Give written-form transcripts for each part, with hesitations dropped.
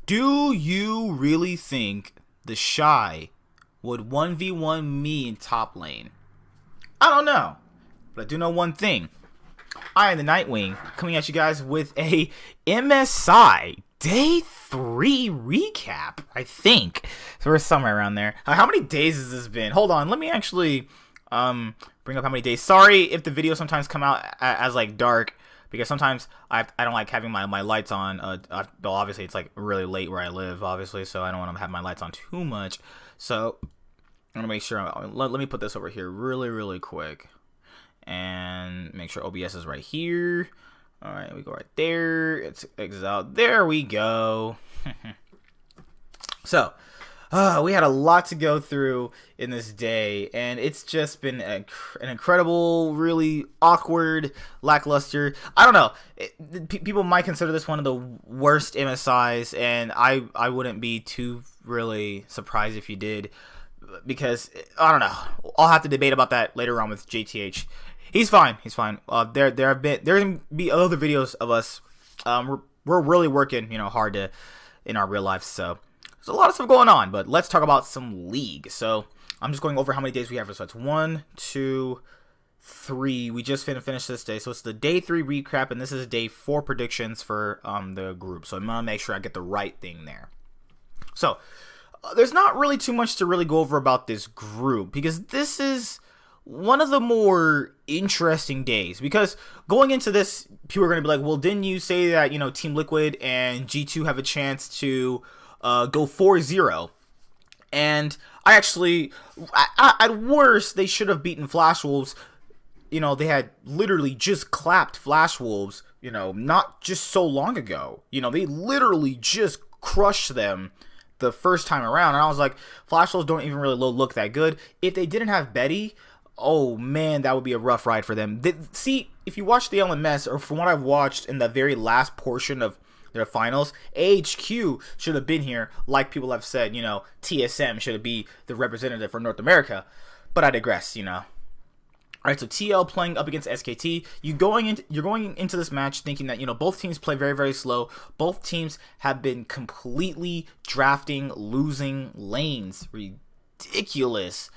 Do you really think the Shy would 1v1 me in top lane? I don't know, but I do know one thing. I am the Nightwing, coming at you guys with a MSI Day 3 recap, I think. So we're somewhere around there. How many days has this been? Hold on, let me actually bring up how many days. Sorry if the videos sometimes come out as like dark, because sometimes I don't like having my lights on. Well, obviously it's like really late where I live, obviously, so I don't want to have my lights on too much. So I'm gonna make sure. Let me put this over here really quick, and make sure OBS is right here. All right, we go right there. It's exit out. There we go. So, we had a lot to go through in this day, and it's just been an incredible, really awkward, lackluster. I don't know. People might consider this one of the worst MSIs, and I wouldn't be too really surprised if you did, because I don't know. I'll have to debate about that later on with JTH. He's fine. There gonna be other videos of us. We're really working, hard in our real life. So there's a lot of stuff going on. But let's talk about some League. So I'm just going over how many days we have. So it's 1, 2, 3. We just finished this day. So it's the day 3 recap, and this is day 4 predictions for the group. So I'm gonna make sure I get the right thing there. So there's not really too much to really go over about this group, because this is one of the more interesting days, because going into this, people are going to be like, well, didn't you say that, Team Liquid and G2 have a chance to go 4-0? And I actually, at worst, they should have beaten Flash Wolves. They had literally just clapped Flash Wolves, not just so long ago. They literally just crushed them the first time around. And I was like, Flash Wolves don't even really look that good. If they didn't have Betty, oh man, that would be a rough ride for them. See, if you watch the LMS, or from what I've watched in the very last portion of their finals, AHQ should have been here. Like people have said, TSM should be the representative for North America. But I digress, Alright, so TL playing up against SKT. You're going into this match thinking that, both teams play very slow. Both teams have been completely drafting losing lanes. Ridiculous.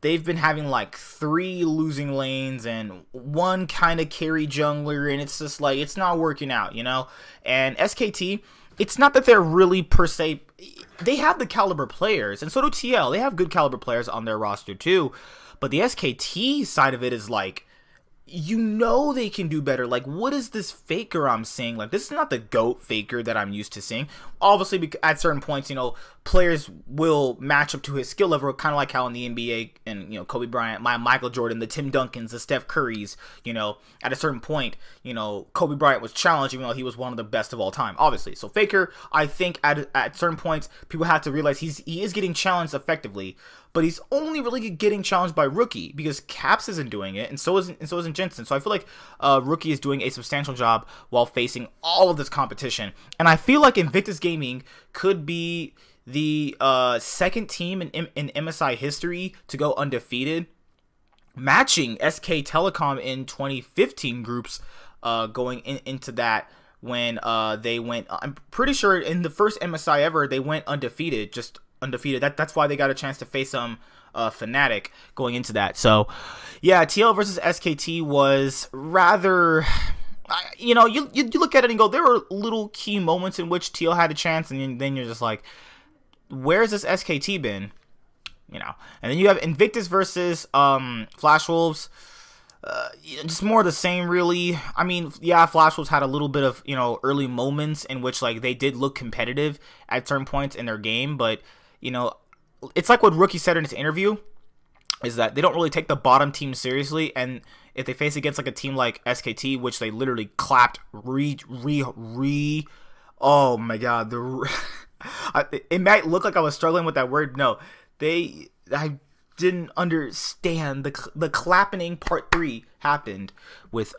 They've been having like 3 losing lanes and 1 kind of carry jungler, and it's just like, it's not working out, And SKT, it's not that they're really per se, they have the caliber players, and so do TL. They have good caliber players on their roster too, but the SKT side of it is like, they can do better. Like, what is this Faker I'm seeing? Like, this is not the GOAT Faker that I'm used to seeing. Obviously, at certain points, players will match up to his skill level, kind of like how in the NBA and, Kobe Bryant, Michael Jordan, the Tim Duncans, the Steph Currys, at a certain point, Kobe Bryant was challenged, even though he was one of the best of all time, obviously. So Faker, I think at certain points, people have to realize he is getting challenged effectively, but he's only really getting challenged by Rookie, because Caps isn't doing it, and so isn't Jensen. So I feel like Rookie is doing a substantial job while facing all of this competition. And I feel like Invictus Gaming could be the second team in MSI history to go undefeated, matching SK Telecom in 2015 groups, going into that when they went, I'm pretty sure in the first MSI ever, they went undefeated, just undefeated. That's why they got a chance to face Fnatic going into that. So yeah, TL versus SKT was rather, you look at it and go, there were little key moments in which TL had a chance, and then you're just like, where's this SKT been? And then you have Invictus versus Flash Wolves. Just more of the same, really. I mean, yeah, Flash Wolves had a little bit of, early moments in which, like, they did look competitive at certain points in their game, but, it's like what Rookie said in his interview, is that they don't really take the bottom team seriously, and if they face against, like, a team like SKT, which they literally clapped oh my god, it might look like I was struggling with that word. No, I didn't understand the clapping part 3 happened with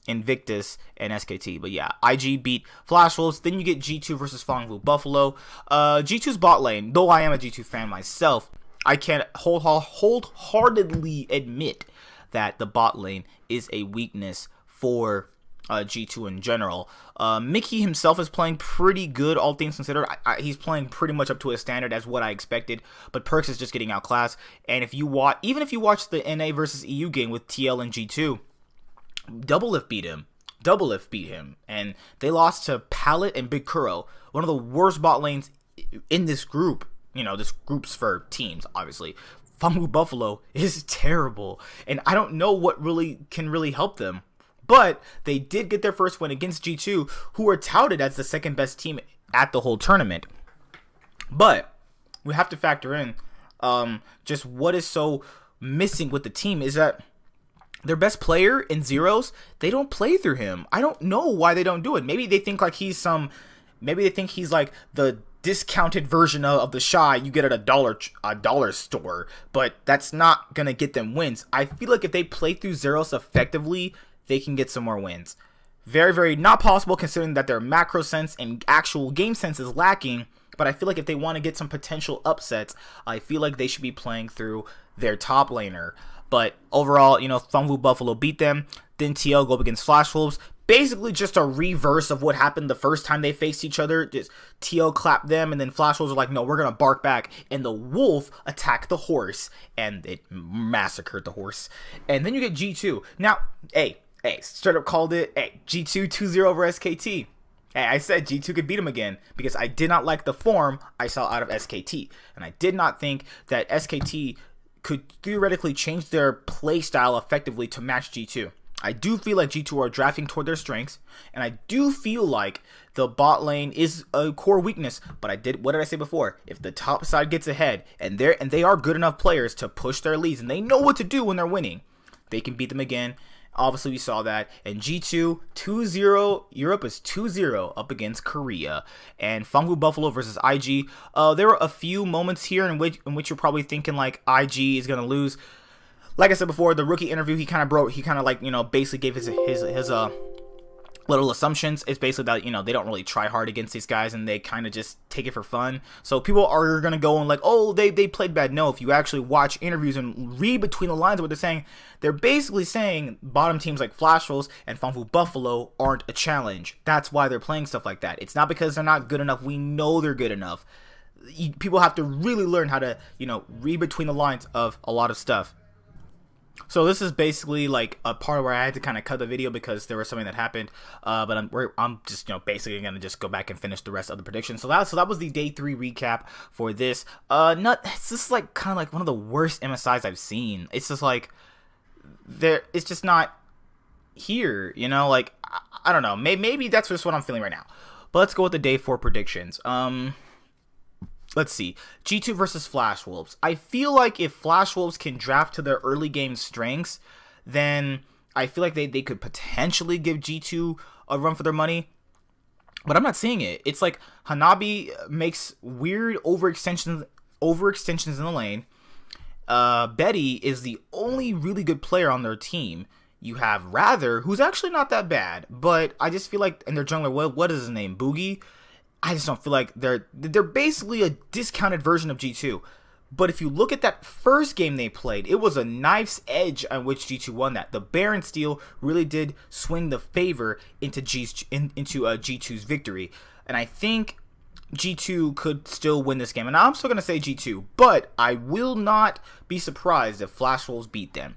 Invictus and SKT. But yeah, IG beat Flash Wolves. Then you get G2 versus Fangwu Buffalo. G2's bot lane, though I am a G2 fan myself, I can wholeheartedly admit that the bot lane is a weakness for G2 in general. Mickey himself is playing pretty good, all things considered. He's playing pretty much up to his standard as what I expected, but Perks is just getting outclassed. And if you watch, even if you watch the NA versus EU game with TL and G2, Doublelift beat him. Doublelift beat him, and they lost to Pallet and Big Kuro, one of the worst bot lanes in this group. You know, this group's for teams, obviously. Fungu Buffalo is terrible, and I don't know what can really help them. But they did get their first win against G2, who are touted as the second best team at the whole tournament. But we have to factor in just what is so missing with the team is that their best player in Zeros, they don't play through him. I don't know why they don't do it. Maybe they think like maybe they think he's like the discounted version of the Shy you get at a dollar store, but that's not gonna get them wins. I feel like if they play through Zeros effectively, they can get some more wins. Very, very not possible considering that their macro sense and actual game sense is lacking, but I feel like if they want to get some potential upsets, I feel like they should be playing through their top laner. But overall, you know, Fungu Buffalo beat them. Then TL go up against Flash Wolves. Basically just a reverse of what happened the first time they faced each other. Just TL clapped them, and then Flash Wolves are like, no, we're going to bark back. And the wolf attacked the horse, and it massacred the horse. And then you get G2. Now, hey, straight up called it, G2 2-0 over SKT. Hey, I said G2 could beat him again because I did not like the form I saw out of SKT. And I did not think that SKT could theoretically change their play style effectively to match G2. I do feel like G2 are drafting toward their strengths, and I do feel like the bot lane is a core weakness. But what did I say before? If the top side gets ahead, and they are good enough players to push their leads, and they know what to do when they're winning, they can beat them again. Obviously, we saw that. And G2, 2-0. Europe is 2-0 up against Korea. And Fungu Buffalo versus IG. There were a few moments here in which you're probably thinking, like, IG is going to lose. Like I said before, the rookie interview, he kind of like, you know, basically gave his little assumptions. It's basically that, you know, they don't really try hard against these guys, and they kind of just take it for fun. So people are going to go and like, oh, they played bad. No, if you actually watch interviews and read between the lines of what they're saying, they're basically saying bottom teams like Flash Wolves and Funfu Buffalo aren't a challenge. That's why they're playing stuff like that. It's not because they're not good enough. We know they're good enough. People have to really learn how to, you know, read between the lines of a lot of stuff. So this is basically like a part where I had to kind of cut the video because there was something that happened. But I'm just, you know, basically gonna just go back and finish the rest of the predictions. So that was the day 3 recap for this. It's just like kind of like one of the worst MSIs I've seen. It's just like it's just not here, you know. Like I don't know. Maybe that's just what I'm feeling right now. But let's go with the day 4 predictions. Let's see. G2 versus Flash Wolves. I feel like if Flash Wolves can draft to their early game strengths, then I feel like they could potentially give G2 a run for their money. But I'm not seeing it. It's like Hanabi makes weird overextensions in the lane. Betty is the only really good player on their team. You have Rather, who's actually not that bad, but I just feel like, and their jungler, what is his name? Boogie? I just don't feel like they're basically a discounted version of G2. But if you look at that first game they played, it was a knife's edge on which G2 won that. The Baron steal really did swing the favor into G2's victory. And I think G2 could still win this game. And I'm still going to say G2, but I will not be surprised if Flash Wolves beat them.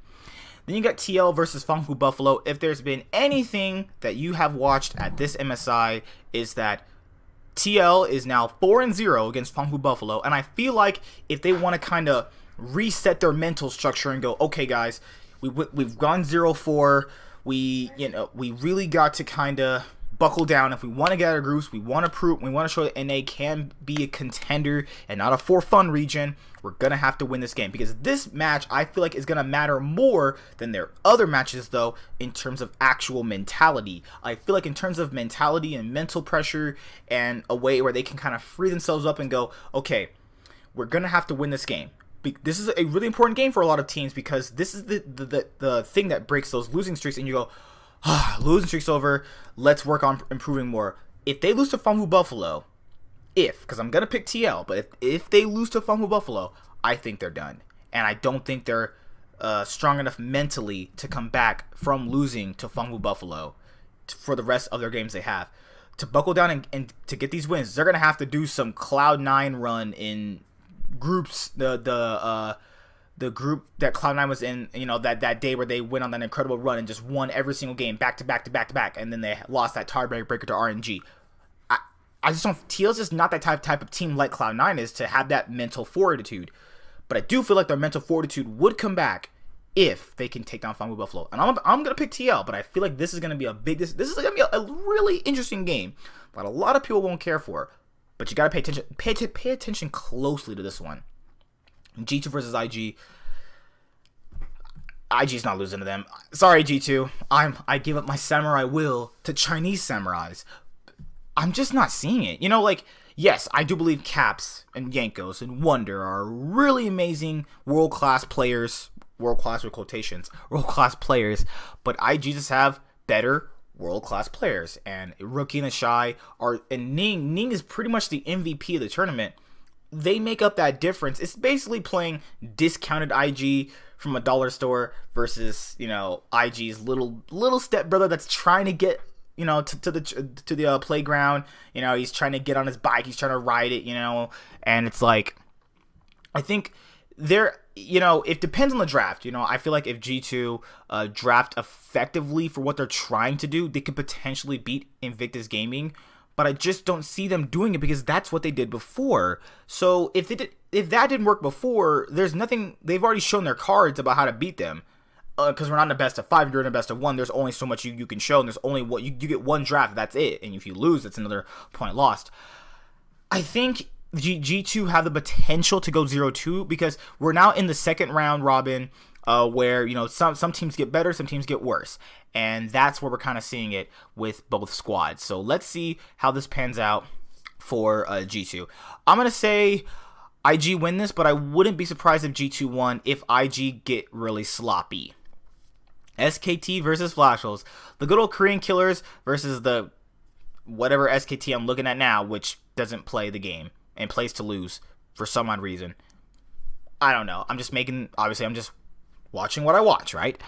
Then you got TL versus Funfu Buffalo. If there's been anything that you have watched at this MSI, is that TL is now 4-0 against Funfu Buffalo, and I feel like if they want to kind of reset their mental structure and go, okay, guys, we've gone 0-4, we really got to kind of buckle down. If we want to get out of groups, we want to show that NA can be a contender and not a for fun region. We're gonna have to win this game, because this match I feel like is gonna matter more than their other matches, though, in terms of actual mentality. I feel like in terms of mentality and mental pressure, and a way where they can kind of free themselves up and go, okay, we're gonna have to win this game. This is a really important game for a lot of teams, because this is the thing that breaks those losing streaks, and you go, losing streak's over, let's work on improving more. If they lose to Funfu Buffalo, because I'm going to pick TL, but if they lose to Funfu Buffalo, I think they're done. And I don't think they're strong enough mentally to come back from losing to Funfu Buffalo. for the rest of their games they have. To buckle down and to get these wins, they're going to have to do some Cloud9 run in groups. The group that Cloud9 was in, that day where they went on that incredible run and just won every single game back to back, and then they lost that tiebreaker to RNG. I just don't. TL's just not that type of team like Cloud9 is to have that mental fortitude. But I do feel like their mental fortitude would come back if they can take down Fangu Buffalo. And I'm gonna pick TL, but I feel like this is gonna be a big. This is gonna be a really interesting game that a lot of people won't care for. But you gotta pay attention. Pay attention closely to this one. G2 versus IG. IG's not losing to them. Sorry, G2. I give up my samurai will to Chinese samurais. I'm just not seeing it. Yes, I do believe Caps and Yankos and Wonder are really amazing world-class players. World-class with quotations. World-class players. But IG just have better world-class players. And Rookie and Shy and Ning. Ning is pretty much the MVP of the tournament. They make up that difference. It's basically playing discounted IG from a dollar store versus, IG's little stepbrother that's trying to get to the playground. He's trying to get on his bike. He's trying to ride it. And it's like, I think it depends on the draft. I feel like if G2 draft effectively for what they're trying to do, they could potentially beat Invictus Gaming. But I just don't see them doing it because that's what they did before. So if that didn't work before, there's nothing. They've already shown their cards about how to beat them. Because we're not in the best of 5, you're in the best of 1. There's only so much you can show, and there's only what you get one draft. That's it. And if you lose, it's another point lost. I think G2 have the potential to go 0-2 because we're now in the second round robin, where some teams get better, some teams get worse, and that's where we're kind of seeing it with both squads. So let's see how this pans out for G2. I'm gonna say IG win this, but I wouldn't be surprised if G2 won if IG get really sloppy. SKT versus Flashholes. The good old Korean killers versus the whatever SKT I'm looking at now, which doesn't play the game and plays to lose for some odd reason. I don't know. I'm just watching what I watch, right?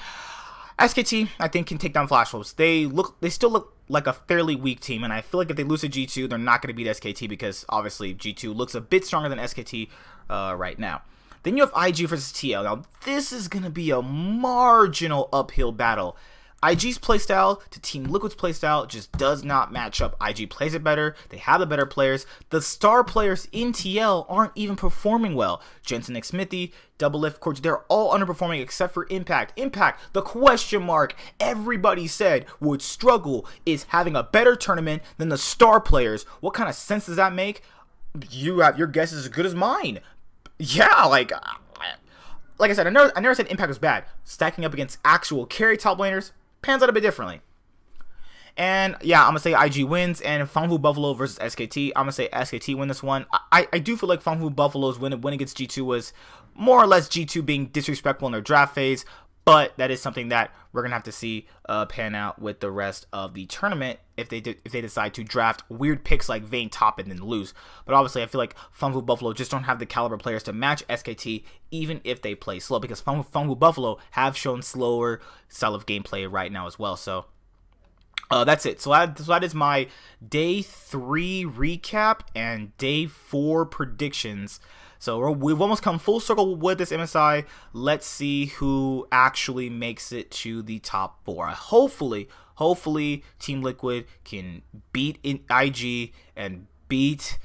SKT, I think, can take down Flashholes. They still look like a fairly weak team, and I feel like if they lose to G2, they're not going to beat SKT because obviously G2 looks a bit stronger than SKT right now. Then you have IG versus TL. Now, this is going to be a marginal uphill battle. IG's playstyle to Team Liquid's playstyle just does not match up. IG plays it better. They have the better players. The star players in TL aren't even performing well. Jensen Nick Smithy, Double Lift, Coach, they're all underperforming except for Impact. Impact, the question mark everybody said would struggle, is having a better tournament than the star players. What kind of sense does that make? Your guess is as good as mine. Yeah, like I said, I never said Impact was bad. Stacking up against actual carry top laners pans out a bit differently. And yeah, I'm going to say IG wins. And Fangu Buffalo versus SKT, I'm going to say SKT win this one. I do feel like Fangu Buffalo's win against G2 was more or less G2 being disrespectful in their draft phase. But that is something that we're going to have to see pan out with the rest of the tournament if they decide to draft weird picks like Vayne top and then lose. But obviously, I feel like Fangu Buffalo just don't have the caliber players to match SKT even if they play slow, because Fangu Buffalo have shown slower style of gameplay right now as well. So that's it. So that is my day 3 recap and day 4 predictions. So we've almost come full circle with this MSI. Let's see who actually makes it to the top 4. Hopefully, Team Liquid can beat IG and beat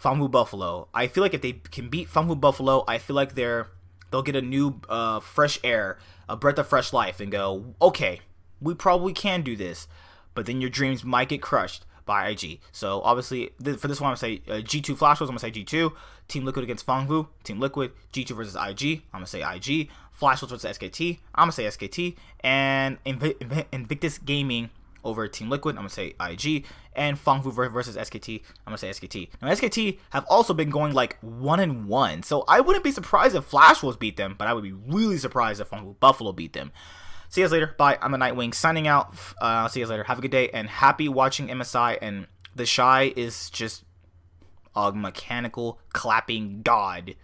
Fangu Buffalo. I feel like if they can beat Fangu Buffalo, I feel like they'll get a new fresh air, a breath of fresh life, and go, okay, we probably can do this. But then your dreams might get crushed by IG. So obviously, for this one, I'm going to say G2 Flashholes, I'm going to say G2. Team Liquid against Fangu, Team Liquid. G2 versus IG, I'm going to say IG. Flashholes versus SKT, I'm going to say SKT. And Invictus Gaming over Team Liquid, I'm going to say IG. And Fangu versus SKT, I'm going to say SKT. Now, SKT have also been going like 1-1. So I wouldn't be surprised if Flashholes beat them, but I would be really surprised if Fangu Buffalo beat them. See you guys later. Bye. I'm the Nightwing signing out. See you guys later. Have a good day and happy watching MSI. And the Shy is just a mechanical clapping god.